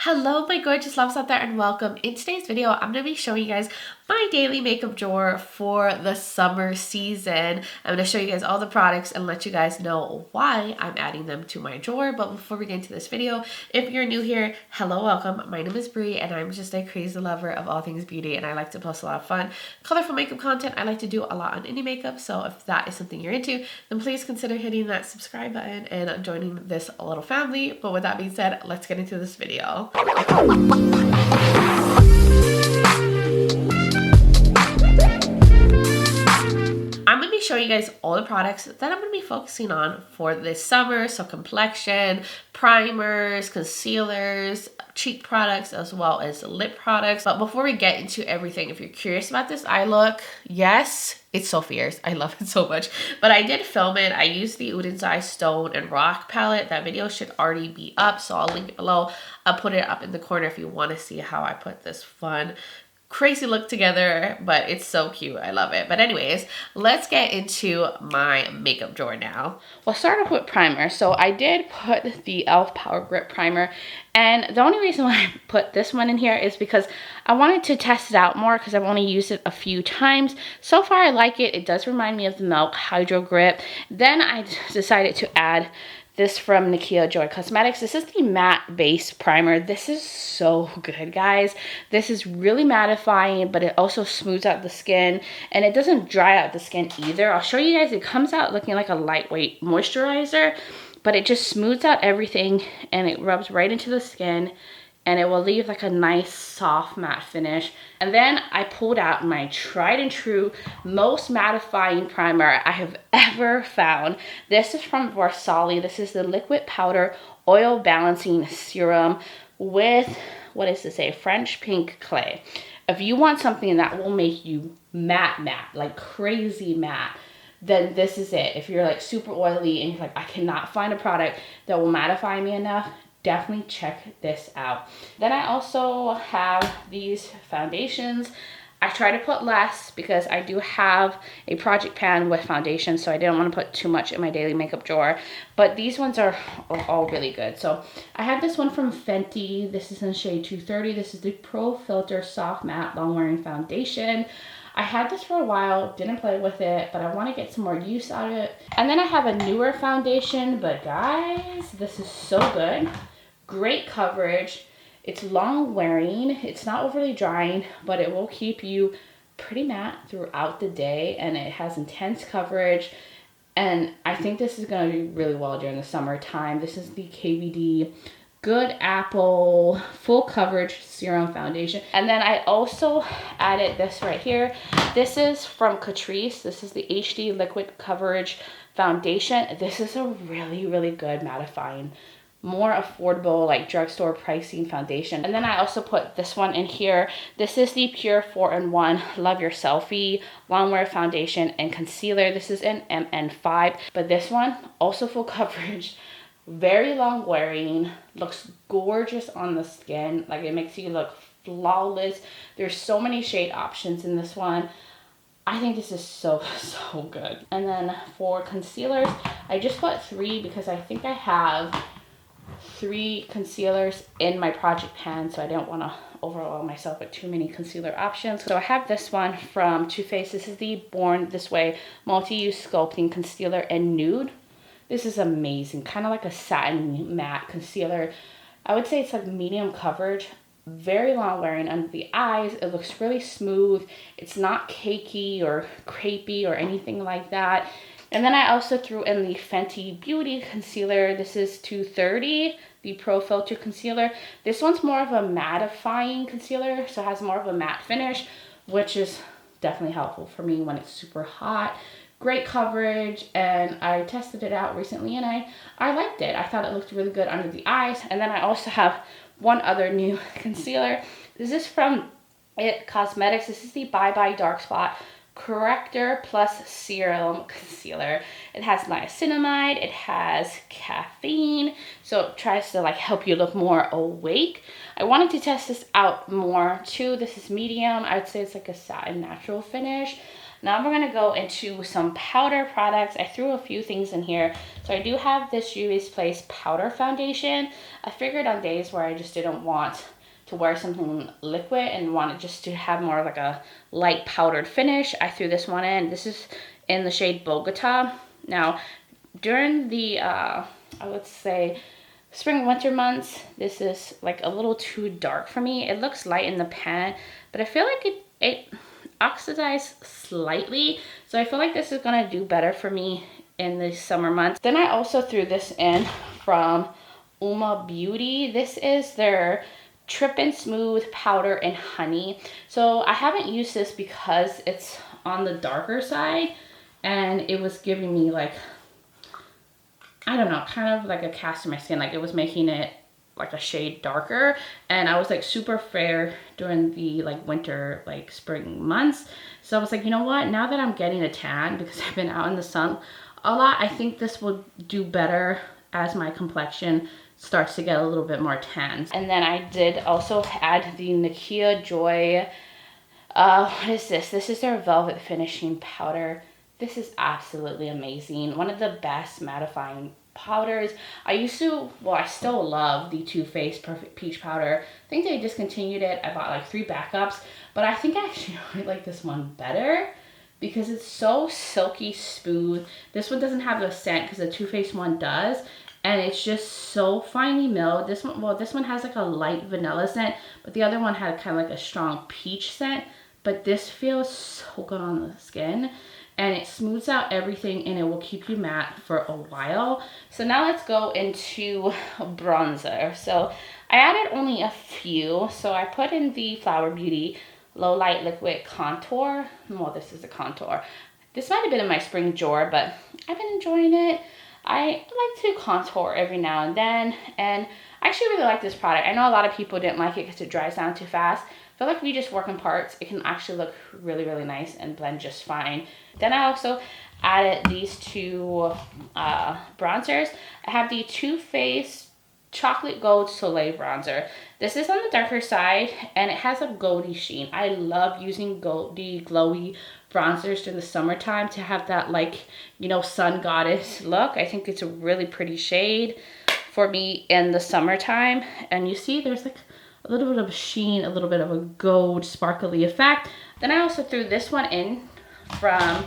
Hello my gorgeous loves out there and welcome. In today's video I'm going to be showing you guys my daily makeup drawer for the summer season. I'm going to show you guys all the products and let you guys know why I'm adding them to my drawer. But before we get into this video, if you're new here, hello, welcome. My name is Bri and I'm just a crazy lover of all things beauty, and I like to post a lot of fun, colorful makeup content. I like to do a lot on indie makeup, so if that is something you're into, then please consider hitting that subscribe button and joining this little family. But with that being said, let's get into this video. I'm going to be showing you guys all the products that I'm going to be focusing on for this summer. So complexion, primers, concealers, cheek products, as well as lip products. But before we get into everything, if you're curious about this eye look, yes, it's so fierce. I love it so much. But I did film it. I used the Eye Stone and Rock palette. That video should already be up, so I'll link it below. I'll put it up in the corner if you want to see how I put this fun crazy look together, but it's so cute. I love it. But anyways, let's get into my makeup drawer now. We'll start off with primer. So I did put the e.l.f. Power Grip Primer, and the only reason why I put this one in here is because I wanted to test it out more because I've only used it a few times. So far I like it. It does remind me of the Milk Hydro Grip. Then I decided to add this from Nakia Joy Cosmetics. This is the matte base primer. This is so good, guys. This is really mattifying, but it also smooths out the skin, and it doesn't dry out the skin either. I'll show you guys. It comes out looking like a lightweight moisturizer, but it just smooths out everything, and it rubs right into the skin, and it will leave like a nice soft matte finish. And then I pulled out my tried and true most mattifying primer I have ever found. This is from Versailles. This is the Liquid Powder Oil Balancing Serum with, what does it say, French Pink Clay. If you want something that will make you matte, like crazy matte, then this is it. If you're like super oily and you're like, I cannot find a product that will mattify me enough, definitely check this out. Then I also have these foundations. I try to put less because I do have a project pan with foundation, so I didn't want to put too much in my daily makeup drawer. But these ones are all really good. So I have this one from Fenty. This is in shade 230. This is the Pro Filter Soft Matte Long Wearing Foundation. I had this for a while, didn't play with it, but I want to get some more use out of it. And then I have a newer foundation, but guys, this is so good. Great coverage. It's long wearing. It's not overly drying, but it will keep you pretty matte throughout the day, and it has intense coverage. And I think this is going to do really well during the summertime. This is the KVD Good Apple Full Coverage Serum Foundation. And then I also added this right here. This is from Catrice. This is the HD Liquid Coverage Foundation. This is a really, really good mattifying, more affordable, like drugstore pricing foundation. And then I also put this one in here. This is the Pure 4-in-1 Love Your Selfie Long Wear Foundation and Concealer. This is in MN5, but this one also full coverage, very long wearing, looks gorgeous on the skin. Like, it makes you look flawless. There's so many shade options in this one. I think this is so good. And then for concealers, I just put 3 because I think I have 3 concealers in my project pan, so I don't want to overwhelm myself with too many concealer options. So I have this one from Too Faced. This is the Born This Way Multi-Use Sculpting Concealer in Nude. This is amazing, kind of like a satin matte concealer. I would say it's like medium coverage, very long wearing under the eyes. It looks really smooth. It's not cakey or crepey or anything like that. And then I also threw in the Fenty Beauty Concealer. This is 230, the Pro Filter Concealer. This one's more of a mattifying concealer, so it has more of a matte finish, which is definitely helpful for me when it's super hot. Great coverage, and I tested it out recently, and I liked it. I thought it looked really good under the eyes. And then I also have one other new concealer. This is from Cosmetics. This is the Bye Bye Dark Spot Corrector Plus Serum Concealer. It has niacinamide, it has caffeine, so it tries to like help you look more awake. I wanted to test this out more too. This is medium. I would say it's like a satin natural finish. Now we're gonna go into some powder products. I threw a few things in here. So I do have this Juvia's Place powder foundation. I figured on days where I just didn't want to wear something liquid and wanted just to have more like a light powdered finish, I threw this one in. This is in the shade Bogota. Now, during the, I would say, spring winter months, this is like a little too dark for me. It looks light in the pan, but I feel like it oxidized slightly. So I feel like this is gonna do better for me in the summer months. Then I also threw this in from Uma Beauty. This is their Trip and Smooth Powder and Honey. So I haven't used this because it's on the darker side and it was giving me like, I don't know, kind of like a cast in my skin. Like it was making it like a shade darker, and I was like super fair during the like winter, like spring months. So I was like, you know what, now that I'm getting a tan because I've been out in the sun a lot, I think this will do better as my complexion starts to get a little bit more tan. And then I did also add the Nakia Joy, what is this? This is their Velvet Finishing Powder. This is absolutely amazing. One of the best mattifying powders. I still love the Too Faced Perfect Peach Powder. I think they discontinued it. I bought like 3 backups, but I think I actually really like this one better because it's so silky smooth. This one doesn't have the scent because the Too Faced one does. And it's just so finely milled. This one has like a light vanilla scent, but the other one had kind of like a strong peach scent. But this feels so good on the skin. And it smooths out everything and it will keep you matte for a while. So now let's go into bronzer. So I added only a few. So I put in the Flower Beauty Lowlight Liquid Contour. Well, this is a contour. This might have been in my spring drawer, but I've been enjoying it. I like to contour every now and then, and I actually really like this product. I know a lot of people didn't like it because it dries down too fast. I feel like if you just work in parts, it can actually look really, really nice and blend just fine. Then I also added these 2 bronzers. I have the Too Faced Chocolate Gold Soleil bronzer. This is on the darker side and it has a goldy sheen. I love using goldy, glowy bronzers during the summertime to have that, like, you know, sun goddess look. I think it's a really pretty shade for me in the summertime. And you see there's like a little bit of a sheen, a little bit of a gold sparkly effect. Then I also threw this one in from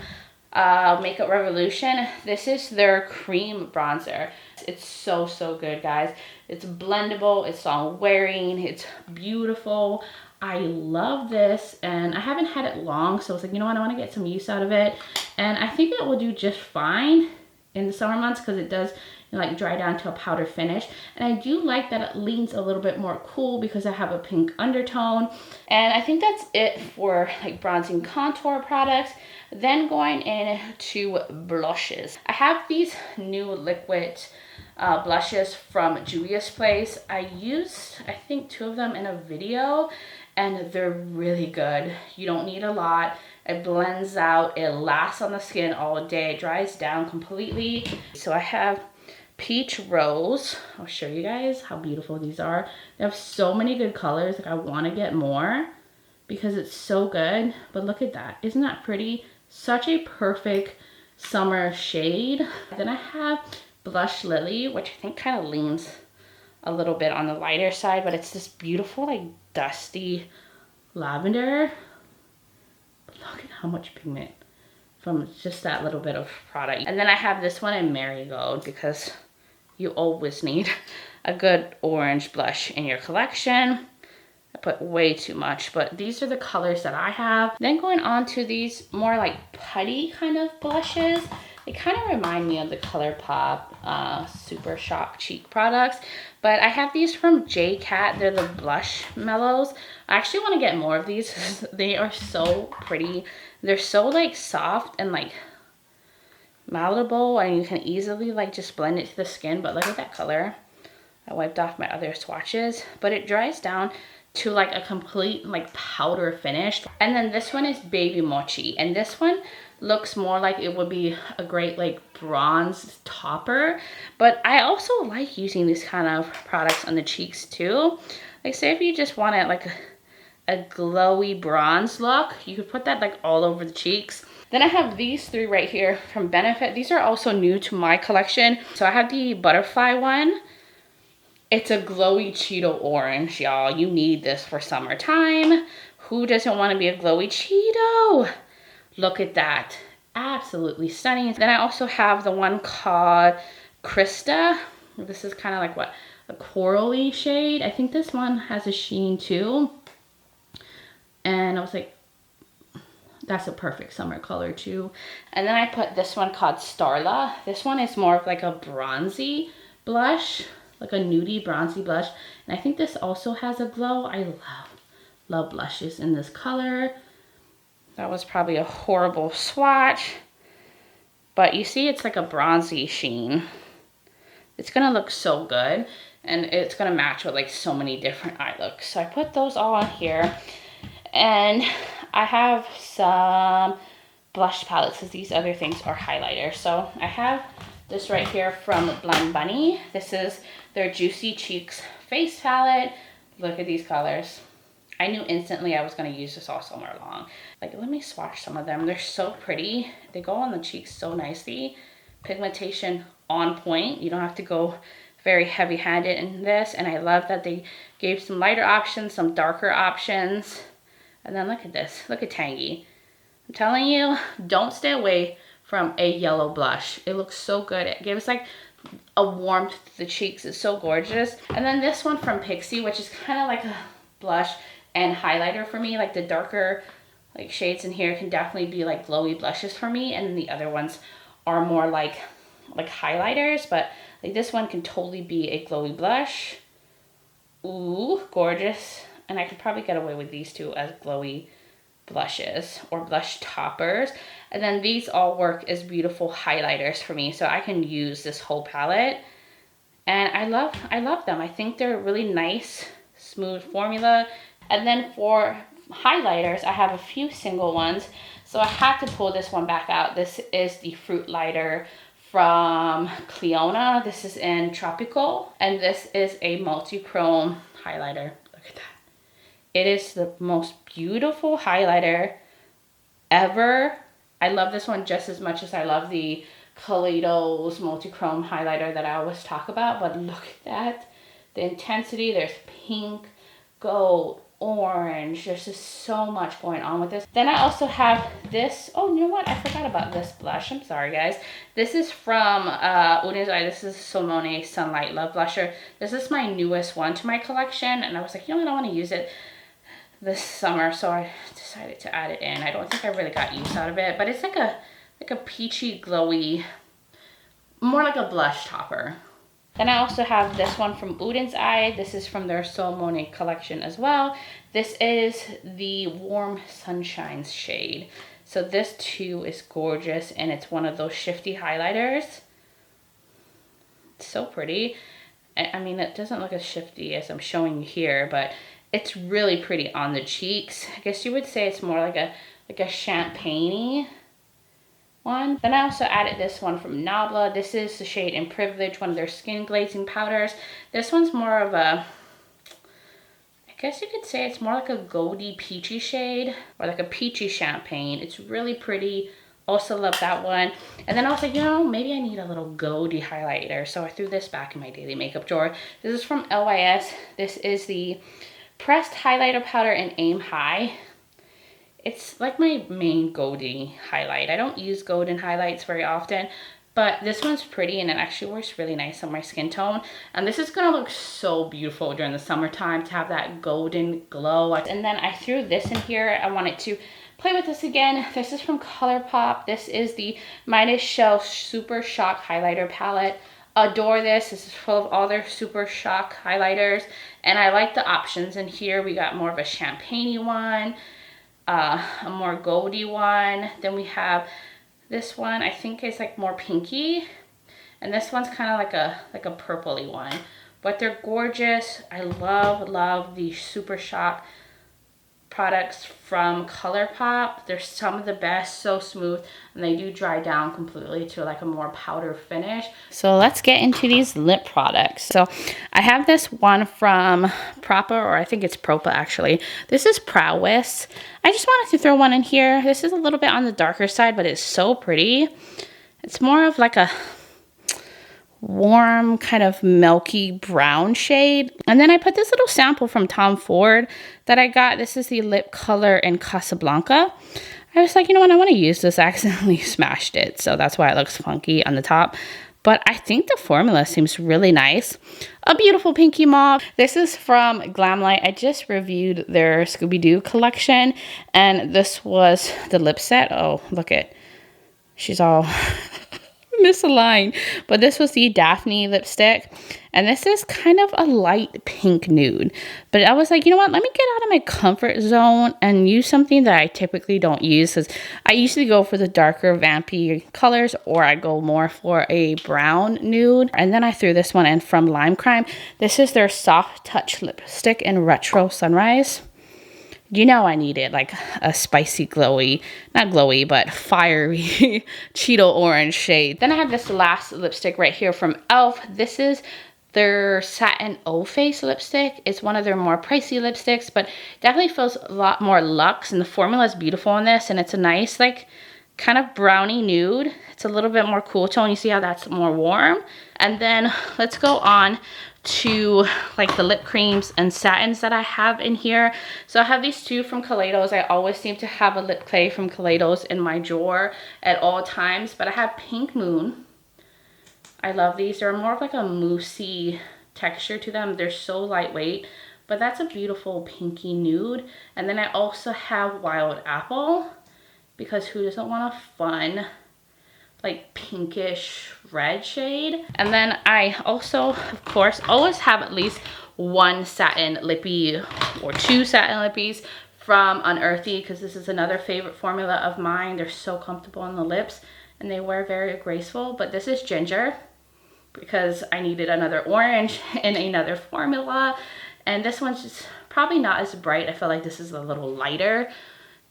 Makeup Revolution. This is their cream bronzer. It's so good, guys. It's blendable, it's on wearing, it's beautiful. I love this, and I haven't had it long, so I was like, you know what, I want to get some use out of it. And I think it will do just fine in the summer months because it does, you know, like dry down to a powder finish. And I do like that it leans a little bit more cool because I have a pink undertone. And I think that's it for like bronzing contour products. Then going into blushes. I have these new liquid blushes from Juvia's Place. I used, I think, 2 of them in a video, and they're really good. You don't need a lot. It blends out. It lasts on the skin all day. It dries down completely. So I have Peach Rose. I'll show you guys how beautiful these are. They have so many good colors. Like, I want to get more because it's so good. But look at that. Isn't that pretty? Such a perfect summer shade. Then I have Blush Lily, which I think kind of leans a little bit on the lighter side, but it's this beautiful like dusty lavender. But look at how much pigment from just that little bit of product. And then I have this one in Marigold because you always need a good orange blush in your collection. I put way too much, but these are the colors that I have. Then going on to these more like putty kind of blushes. They kind of remind me of the ColourPop Super Shock Cheek products. But I have these from J-Cat. They're the Blush Mellows. I actually want to get more of these. They are so pretty. They're so like soft and like malleable, and you can easily like just blend it to the skin. But look at that color. I wiped off my other swatches, but it dries down to like a complete like powder finish. And then this one is Baby Mochi, and this one looks more like it would be a great like bronze topper. But I also like using these kind of products on the cheeks too. Like, say if you just wanted like a glowy bronze look, you could put that like all over the cheeks. Then I have these three right here from Benefit. These are also new to my collection. So I have the butterfly one. It's a glowy Cheeto orange, y'all. You need this for summertime. Who doesn't want to be a glowy Cheeto? Look at that. Absolutely stunning. Then I also have the one called Krista. This is kind of like what? A corally shade. I think this one has a sheen too. And I was like, that's a perfect summer color too. And then I put this one called Starla. This one is more of like a bronzy blush, like a nudie bronzy blush. And I think this also has a glow. I love blushes in this color. That was probably a horrible swatch. But you see it's like a bronzy sheen. It's gonna look so good. And it's gonna match with like so many different eye looks. So I put those all on here. And I have some blush palettes because these other things are highlighters. So I have this right here from Blind Bunny. This is their Juicy Cheeks face palette. Look at these colors. I knew instantly I was going to use this all summer long. Like, let me swatch some of them. They're so pretty. They go on the cheeks so nicely. Pigmentation on point. You don't have to go very heavy-handed in this. And I love that they gave some lighter options, some darker options. And then look at this. Look at Tangy. I'm telling you, don't stay away from a yellow blush. It looks so good. It gives like a warmth to the cheeks. It's so gorgeous. And then this one from Pixi, which is kind of like a blush and highlighter for me. Like the darker like shades in here can definitely be like glowy blushes for me. And the other ones are more like highlighters. But like this one can totally be a glowy blush. Ooh, gorgeous. And I could probably get away with these two as glowy blushes or blush toppers. And then these all work as beautiful highlighters for me. So I can use this whole palette. And I love them. I think they're really nice, smooth formula. And then for highlighters, I have a few single ones. So I had to pull this one back out. This is the Fruit Lighter from Cliona. This is in Tropical. And this is a multi-chrome highlighter. Look at that. It is the most beautiful highlighter ever. I love this one just as much as I love the Kaleidos multi-chrome highlighter that I always talk about. But look at that. The intensity. There's pink, gold, orange. There's just so much going on with this. Then I also have this. Oh, you know what? I forgot about this blush. I'm sorry, guys. This is from Udin's Eye. This is Solmone Sunlight Love Blusher. This is my newest one to my collection. And I was like, you know what? I want to use it this summer, so I decided to add it in. I don't think I really got use out of it, but it's like a peachy, glowy, more like a blush topper. Then I also have this one from Udin's Eye. This is from their Solmone collection as well. This is the Warm Sunshine shade. So this too is gorgeous, and it's one of those shifty highlighters. It's so pretty. I mean, it doesn't look as shifty as I'm showing you here, but it's really pretty on the cheeks. I guess you would say it's more like a champagne-y one. Then I also added this one from Nabla. This is the shade In Privilege, one of their skin glazing powders. This one's more of a, I guess you could say it's more like a goldy peachy shade, or like a peachy champagne. It's really pretty. Also love that one. And then I was like, you know, maybe I need a little goldy highlighter. So I threw this back in my daily makeup drawer. This is from LYS. This is the Pressed Highlighter Powder in Aim High. It's like my main goldy highlight. I don't use golden highlights very often, but this one's pretty and it actually works really nice on my skin tone. And this is gonna look so beautiful during the summertime to have that golden glow. And then I threw this in here. I wanted to play with this again. This is from ColourPop. This is the Midas Shell Super Shock Highlighter Palette. Adore this. This is full of all their Super Shock highlighters. And I like the options in here. We got more of a champagne-y one, a more goldy one. Then we have this one. I think it's like more pinky. And this one's kind of like a purpley one. But they're gorgeous. I love the Super Shock products from ColourPop. They're some of the best, so smooth, and they do dry down completely to like a more powder finish. So let's get into these lip products. So I have this one from Propa, or I think it's Propa actually. This is Prowess. I just wanted to throw one in here. This is a little bit on the darker side, but it's so pretty. It's more of like a warm kind of milky brown shade. And then I put this little sample from Tom Ford that I got. This is the lip color in Casablanca. I was like, you know what, I want to use this. I accidentally smashed it, so that's why it looks funky on the top. But I think the formula seems really nice. A beautiful pinky mauve. This is from Glamlight. I just reviewed their Scooby-Doo collection, and this was the lip set. Oh, look at, she's all misaligned. But this was the Daphne lipstick, and this is kind of a light pink nude. But I was like, you know what, let me get out of my comfort zone and use something that I typically don't use, because I usually go for the darker vampy colors, or I go more for a brown nude. And then I threw this one in from Lime Crime. This is their Soft Touch lipstick in Retro Sunrise. You know I needed like a spicy glowy, not glowy, but fiery Cheeto orange shade. Then I have this last lipstick right here from e.l.f. This is their Satin O-Face lipstick. It's one of their more pricey lipsticks, but definitely feels a lot more luxe, and the formula is beautiful in this, and it's a nice like kind of brownie nude. It's a little bit more cool tone. You see how that's more warm? And then let's go on to like the lip creams and satins that I have in here. So I have these two from Kaleidos. I always seem to have a lip clay from Kaleidos in my drawer at all times, but I have Pink Moon. I love these. They're more of like a moussey texture to them. They're so lightweight, but that's a beautiful pinky nude. And then I also have Wild Apple, because who doesn't want a fun like pinkish red shade? And then I also, of course, always have at least one satin lippy or two satin lippies from Unearthly, because this is another favorite formula of mine. They're so comfortable on the lips and they wear very graceful. But this is Ginger, because I needed another orange in another formula, and this one's just probably not as bright. I feel like this is a little lighter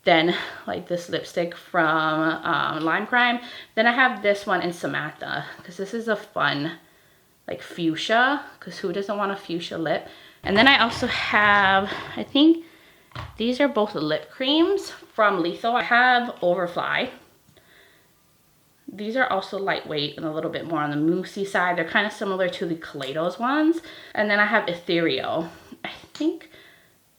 than like this lipstick from Lime Crime. Then I have this one in Samantha, because this is a fun like fuchsia, because who doesn't want a fuchsia lip? And then I also have, I think these are both lip creams from Lethal. I have Overfly. These are also lightweight and a little bit more on the moussey side. They're kind of similar to the Kaleidos ones. And then I have Ethereal. I think,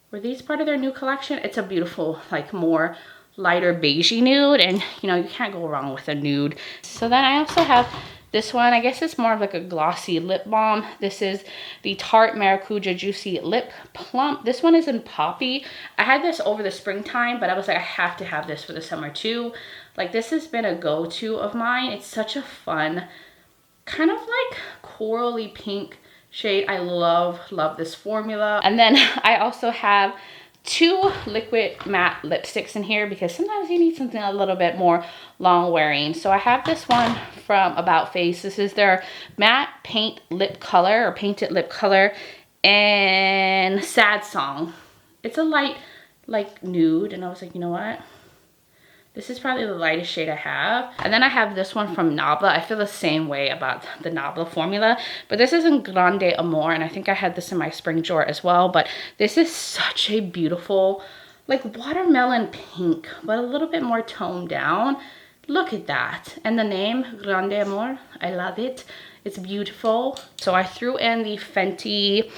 were these part of their new collection? It's a beautiful, like more lighter beigey nude, and you know, you can't go wrong with a nude. So then I also have this one. I guess it's more of like a glossy lip balm. This is the Tarte Maracuja Juicy Lip Plump. This one is in Poppy. I had this over the springtime, but I was like, I have to have this for the summer too. Like, this has been a go-to of mine. It's such a fun, kind of like corally pink shade. I love this formula. And then I also have two liquid matte lipsticks in here, because sometimes you need something a little bit more long wearing. So I have this one from About Face. This is their matte paint lip color, or painted lip color, and Sad Song. It's a light like nude, and I was like, you know what, this is probably the lightest shade I have. And then I have this one from Nabla. I feel the same way about the Nabla formula, but this is in Grande Amor, and I think I had this in my spring drawer as well. But this is such a beautiful, like watermelon pink, but a little bit more toned down. Look at that. And the name, Grande Amor, I love it. It's beautiful. So I threw in the Fenty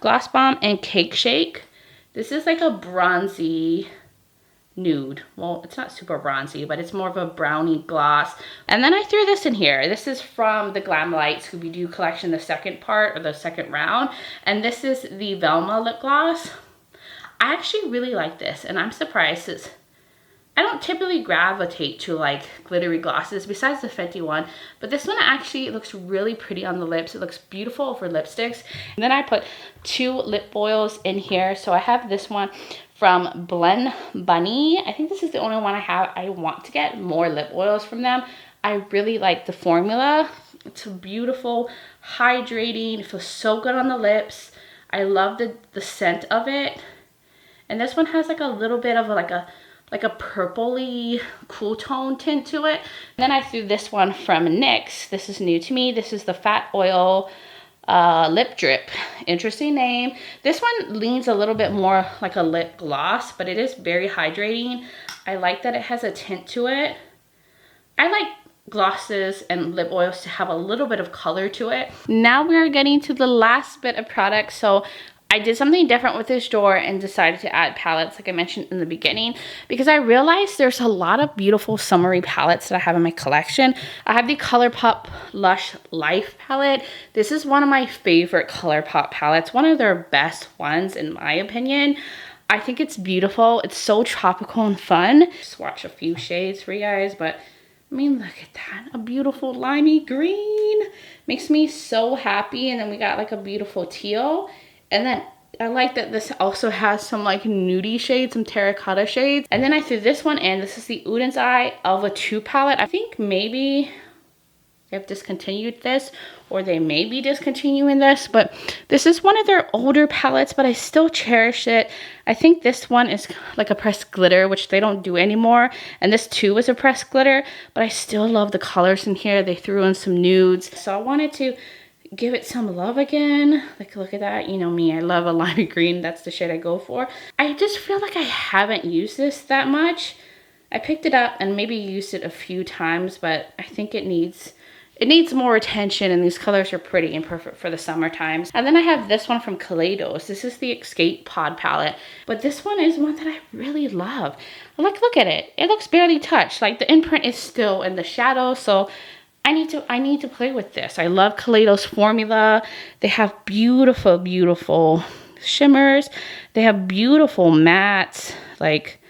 Gloss Bomb and Cake Shake. This is like a bronzy nude. Well, it's not super bronzy, but it's more of a brownie gloss. And then I threw this in here. This is from the Glamlight Scooby-Doo collection, the second part, or the second round. And this is the Velma lip gloss. I actually really like this, and I'm surprised, because I don't typically gravitate to like glittery glosses besides the Fenty one, but this one actually looks really pretty on the lips. It looks beautiful for lipsticks. And then I put two lip oils in here. So I have this one from Blend Bunny. I think this is the only one I have. I want to get more lip oils from them. I really like the formula. It's beautiful, hydrating. It feels so good on the lips. I love the scent of it. And this one has like a little bit of like a purpley cool tone tint to it. And then I threw this one from NYX. This is new to me. This is the Fat Oil Lip Drip. Interesting name. This one leans a little bit more like a lip gloss, but it is very hydrating. I like that it has a tint to it. I like glosses and lip oils to have a little bit of color to it. Now we are getting to the last bit of product. So I did something different with this drawer and decided to add palettes like I mentioned in the beginning, because I realized there's a lot of beautiful summery palettes that I have in my collection. I have the ColourPop Lush Life palette. This is one of my favorite ColourPop palettes, one of their best ones in my opinion. I think it's beautiful. It's so tropical and fun. Swatch a few shades for you guys, but I mean, look at that. A beautiful limey green. Makes me so happy. And then we got like a beautiful teal. And then I like that this also has some like nudie shades, some terracotta shades. And then I threw this one in. This is the Uden's Eye Elva 2 palette. I think maybe they've discontinued this, or they may be discontinuing this, but this is one of their older palettes, but I still cherish it. I think this one is like a pressed glitter, which they don't do anymore. And this too is a pressed glitter, but I still love the colors in here. They threw in some nudes. So I wanted to give it some love again. Like, look at that. You know me, I love a limey green. That's the shade I go for. I just feel like I haven't used this that much. I picked it up and maybe used it a few times, but I think it needs more attention, and these colors are pretty and perfect for the summer times. And then I have this one from Kaleidos. This is the Escape Pod palette, but this one is one that I really love. Like, look at it. It looks barely touched. Like, the imprint is still in the shadow, so I need to play with this. I love Kaleidos formula. They have beautiful, beautiful shimmers. They have beautiful mattes. Like,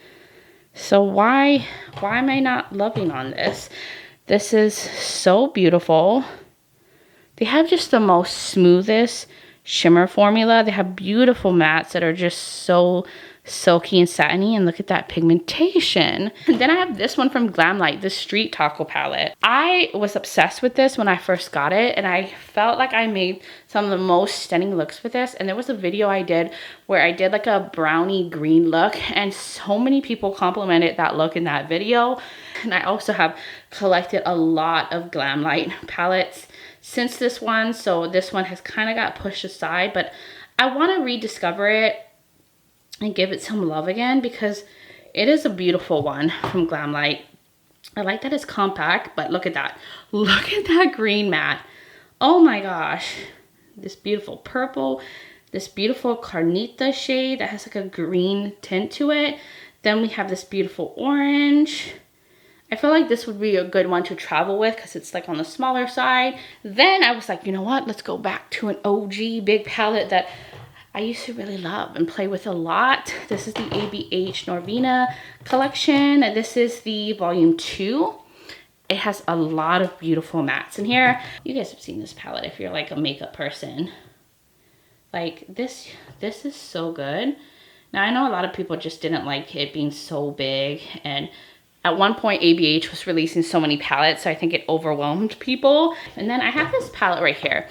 so why am I not loving on this? This is so beautiful. They have just the most smoothest shimmer formula. They have beautiful mattes that are just so silky and satiny, and look at that pigmentation. And then I have this one from Glamlight, the Street Taco palette. I was obsessed with this when I first got it, and I felt like I made some of the most stunning looks with this. And there was a video I did where I did like a brownie green look, and so many people complimented that look in that video. And I also have collected a lot of Glamlight palettes since this one, so this one has kind of got pushed aside, but I want to rediscover it and give it some love again, because it is a beautiful one from Glamlight. I like that it's compact, but look at that. Look at that green matte. Oh my gosh. This beautiful purple, this beautiful Carnita shade that has like a green tint to it. Then we have this beautiful orange. I feel like this would be a good one to travel with because it's like on the smaller side. Then I was like, you know what? Let's go back to an OG big palette that I used to really love and play with a lot. This is the ABH Norvina collection. This is the volume 2. It has a lot of beautiful mattes in here. You guys have seen this palette if you're like a makeup person. Like this is so good. Now I know a lot of people just didn't like it being so big, and at one point ABH was releasing so many palettes, so I think it overwhelmed people. And then I have this palette right here.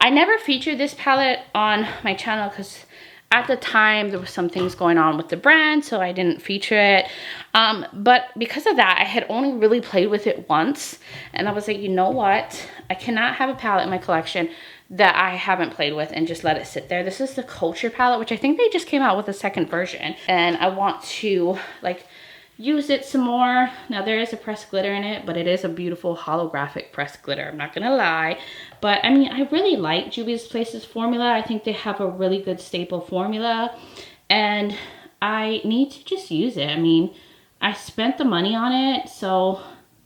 I never featured this palette on my channel because at the time there was some things going on with the brand, so I didn't feature it. But because of that, I had only really played with it once, and I was like, you know what? I cannot have a palette in my collection that I haven't played with and just let it sit there. This is the Culture palette, which I think they just came out with a second version, and I want to like use it some more. Now there is a pressed glitter in it, but it is a beautiful holographic pressed glitter, I'm not gonna lie. But I mean, I really like Juvia's Place's formula. I think they have a really good staple formula, and I need to just use it. I mean, I spent the money on it, so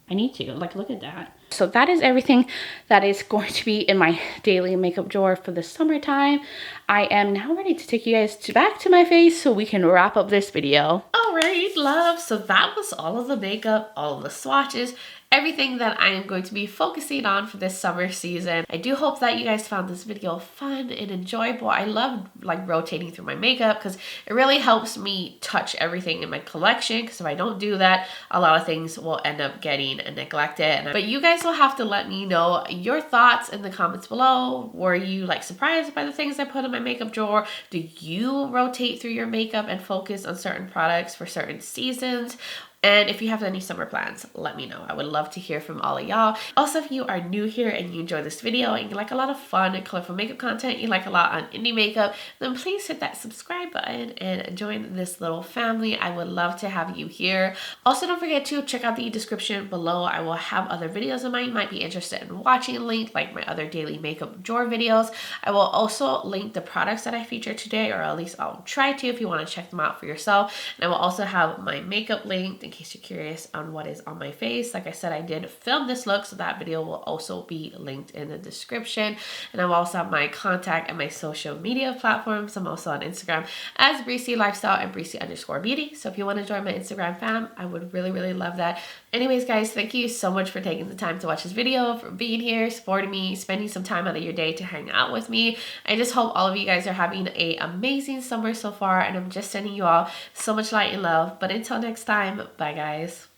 I need to. Like, look at that. So that is everything that is going to be in my daily makeup drawer for the summertime. I am now ready to take you guys back to my face so we can wrap up this video. All right, love. So that was all of the makeup, all of the swatches, everything that I am going to be focusing on for this summer season. I do hope that you guys found this video fun and enjoyable. I love like rotating through my makeup because it really helps me touch everything in my collection, because if I don't do that, a lot of things will end up getting neglected. But you guys will have to let me know your thoughts in the comments below. Were you like surprised by the things I put in my makeup drawer? Do you rotate through your makeup and focus on certain products for certain seasons? And if you have any summer plans, let me know. I would love to hear from all of y'all. Also, if you are new here and you enjoy this video and you like a lot of fun and colorful makeup content, you like a lot on indie makeup, then please hit that subscribe button and join this little family. I would love to have you here. Also, don't forget to check out the description below. I will have other videos of mine you might be interested in watching linked, like my other daily makeup drawer videos. I will also link the products that I featured today, or at least I'll try to if you want to check them out for yourself. And I will also have my makeup linked in case you're curious on what is on my face. Like I said, I did film this look, so that video will also be linked in the description. And I will also have my contact and my social media platforms. I'm also on Instagram as Breezy Lifestyle and Breezy_Beauty. So if you want to join my Instagram fam, I would really love that. Anyways, guys, thank you so much for taking the time to watch this video, for being here, supporting me, spending some time out of your day to hang out with me. I just hope all of you guys are having an amazing summer so far, and I'm just sending you all so much light and love. But until next time, bye guys.